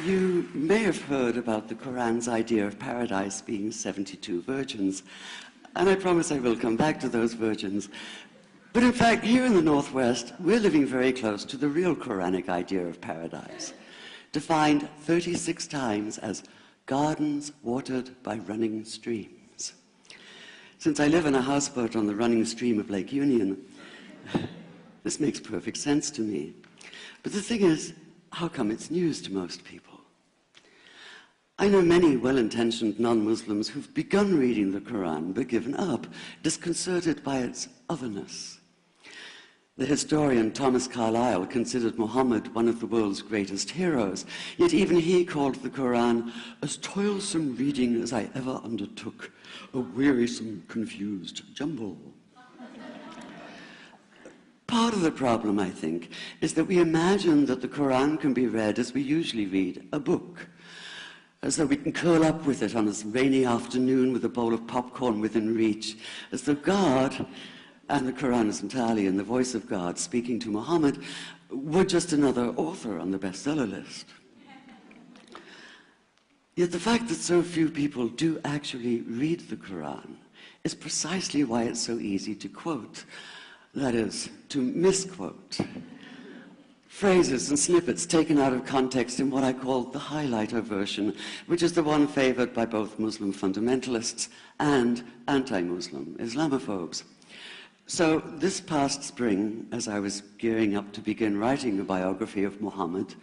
You may have heard about the Quran's idea of paradise being 72 virgins, and I promise I will come back to those virgins. But in fact, here in the Northwest, we're living very close to the real Quranic idea of paradise, defined 36 times as gardens watered by running streams. Since I live in a houseboat on the running stream of Lake Union, this makes perfect sense to me. But the thing is, how come it's news to most people? I know many well-intentioned non-Muslims who've begun reading the Quran but given up, disconcerted by its otherness. The historian Thomas Carlyle considered Muhammad one of the world's greatest heroes, yet even he called the Quran as toilsome reading as I ever undertook, a wearisome, confused jumble. Part of the problem, I think, is that we imagine that the Quran can be read as we usually read a book, as though we can curl up with it on a rainy afternoon with a bowl of popcorn within reach, as though God, and the Quran is entirely in the voice of God speaking to Muhammad, were just another author on the bestseller list. Yet the fact that so few people do actually read the Quran is precisely why it's so easy to quote. That is, to misquote. Phrases and snippets taken out of context in what I call the highlighter version, which is the one favored by both Muslim fundamentalists and anti-Muslim Islamophobes. So this past spring, as I was gearing up to begin writing a biography of Muhammad,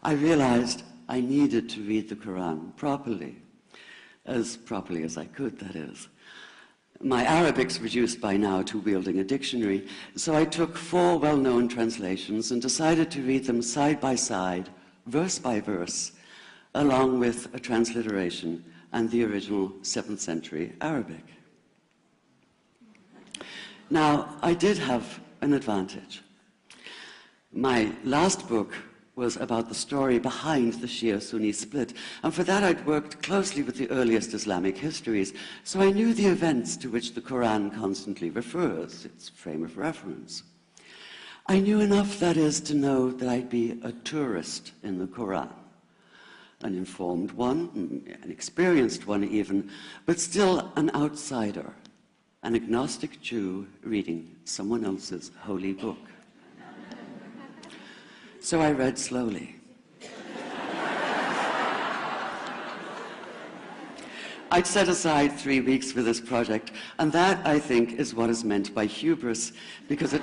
I realized I needed to read the Quran properly as I could, that is. My Arabic's reduced by now to wielding a dictionary, so I took 4 well-known translations and decided to read them side by side, verse by verse, along with a transliteration and the original 7th century Arabic. Now, I did have an advantage. My last book was about the story behind the Shia-Sunni split, and for that I'd worked closely with the earliest Islamic histories, so I knew the events to which the Quran constantly refers, its frame of reference. I knew enough, that is, to know that I'd be a tourist in the Quran, an informed one, an experienced one even, but still an outsider, an agnostic Jew reading someone else's holy book. So I read slowly. I'd set aside 3 weeks for this project, and that, I think, is what is meant by hubris, because it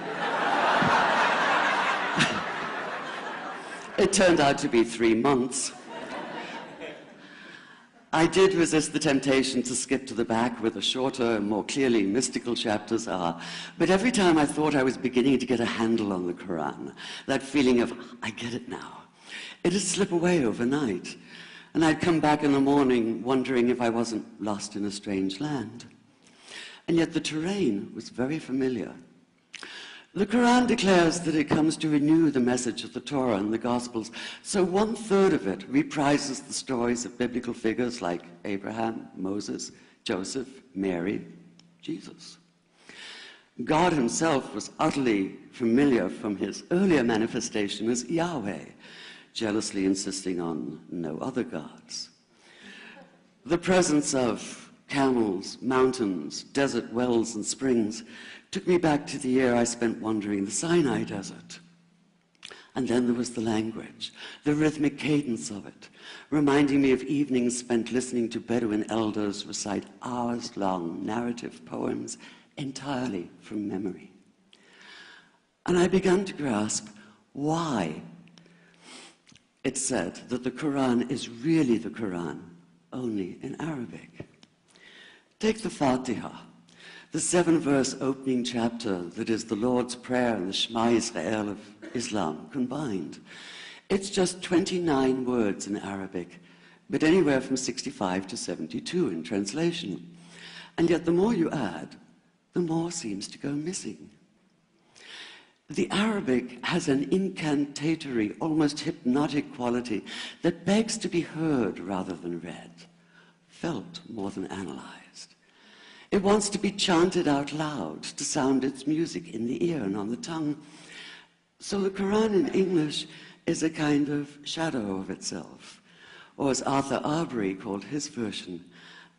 turned out to be 3 months. I did resist the temptation to skip to the back where the shorter and more clearly mystical chapters are, but every time I thought I was beginning to get a handle on the Quran, that feeling of, I get it now, it'd slip away overnight, and I'd come back in the morning wondering if I wasn't lost in a strange land. And yet the terrain was very familiar. The Quran declares that it comes to renew the message of the Torah and the Gospels, so 1/3 of it reprises the stories of biblical figures like Abraham, Moses, Joseph, Mary, Jesus. God himself was utterly familiar from his earlier manifestation as Yahweh, jealously insisting on no other gods. The presence of camels, mountains, desert wells and springs took me back to the year I spent wandering the Sinai desert. And then there was the language, the rhythmic cadence of it, reminding me of evenings spent listening to Bedouin elders recite hours-long narrative poems entirely from memory. And I began to grasp why it said that the Quran is really the Quran, only in Arabic. Take the Fatiha, the 7-verse opening chapter that is the Lord's Prayer and the Shema Israel of Islam combined. It's just 29 words in Arabic, but anywhere from 65 to 72 in translation. And yet the more you add, the more seems to go missing. The Arabic has an incantatory, almost hypnotic quality that begs to be heard rather than read, felt more than analyzed. It wants to be chanted out loud, to sound its music in the ear and on the tongue. So the Quran in English is a kind of shadow of itself, or as Arthur Arbery called his version,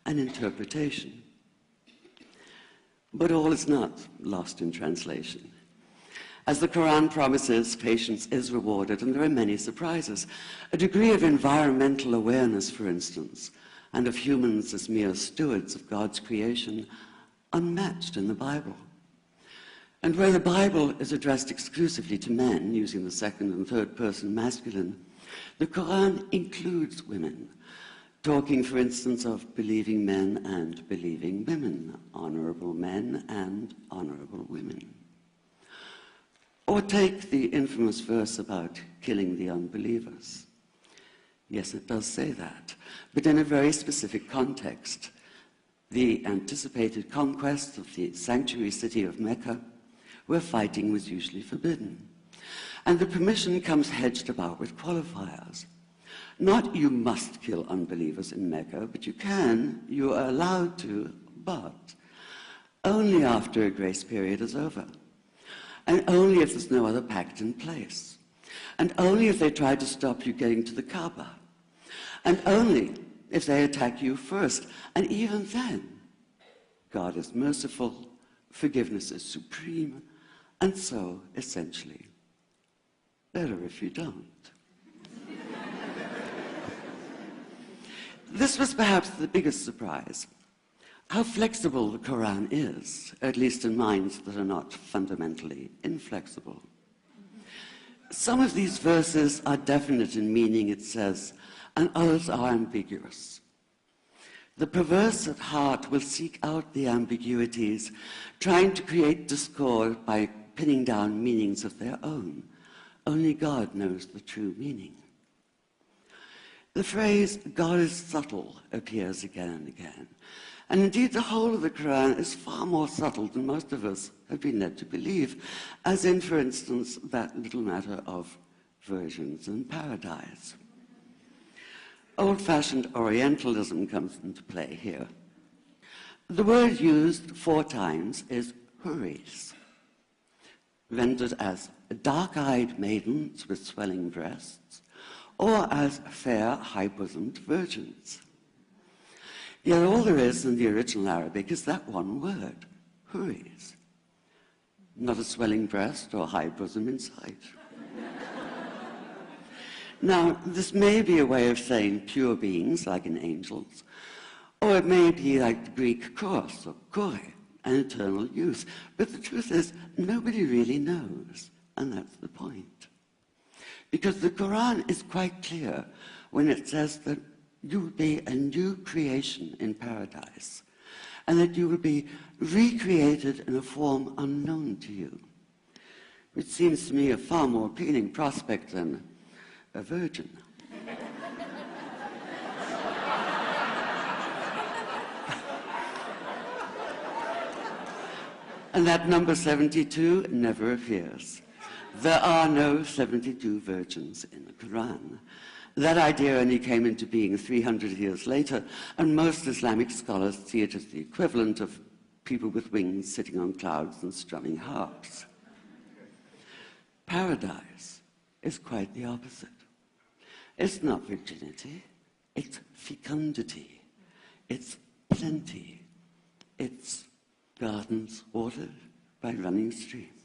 an interpretation. But all is not lost in translation. As the Quran promises, patience is rewarded, and there are many surprises. A degree of environmental awareness, for instance, and of humans as mere stewards of God's creation, unmatched in the Bible. And where the Bible is addressed exclusively to men, using the second and third person masculine, the Quran includes women, talking, for instance, of believing men and believing women, honorable men and honorable women. Or take the infamous verse about killing the unbelievers. Yes, it does say that, but in a very specific context. The anticipated conquest of the sanctuary city of Mecca, where fighting was usually forbidden. And the permission comes hedged about with qualifiers. Not you must kill unbelievers in Mecca, but you are allowed to, but only after a grace period is over. And only if there's no other pact in place. And only if they try to stop you getting to the Kaaba. And only if they attack you first. And even then, God is merciful, forgiveness is supreme, and so, essentially, better if you don't. This was perhaps the biggest surprise. How flexible the Quran is, at least in minds that are not fundamentally inflexible. Some of these verses are definite in meaning, it says, and others are ambiguous. The perverse at heart will seek out the ambiguities, trying to create discord by pinning down meanings of their own. Only God knows the true meaning. The phrase, God is subtle, appears again and again. And indeed, the whole of the Quran is far more subtle than most of us have been led to believe, as in, for instance, that little matter of virgins and paradise. Old-fashioned Orientalism comes into play here. The word used 4 times is huris, rendered as dark-eyed maidens with swelling breasts, or as fair, high-bosomed virgins. Yet all there is in the original Arabic is that one word, huris. Not a swelling breast or high bosom in sight. Now, this may be a way of saying pure beings, like in angels, or it may be like the Greek kos, or kore, an eternal youth. But the truth is, nobody really knows, and that's the point. Because the Quran is quite clear when it says that you will be a new creation in paradise, and that you will be recreated in a form unknown to you, which seems to me a far more appealing prospect than a virgin. And that number 72 never appears. There are no 72 virgins in the Quran. That idea only came into being 300 years later, and most Islamic scholars see it as the equivalent of people with wings sitting on clouds and strumming harps. Paradise is quite the opposite. It's not virginity, it's fecundity, it's plenty, it's gardens watered by running streams.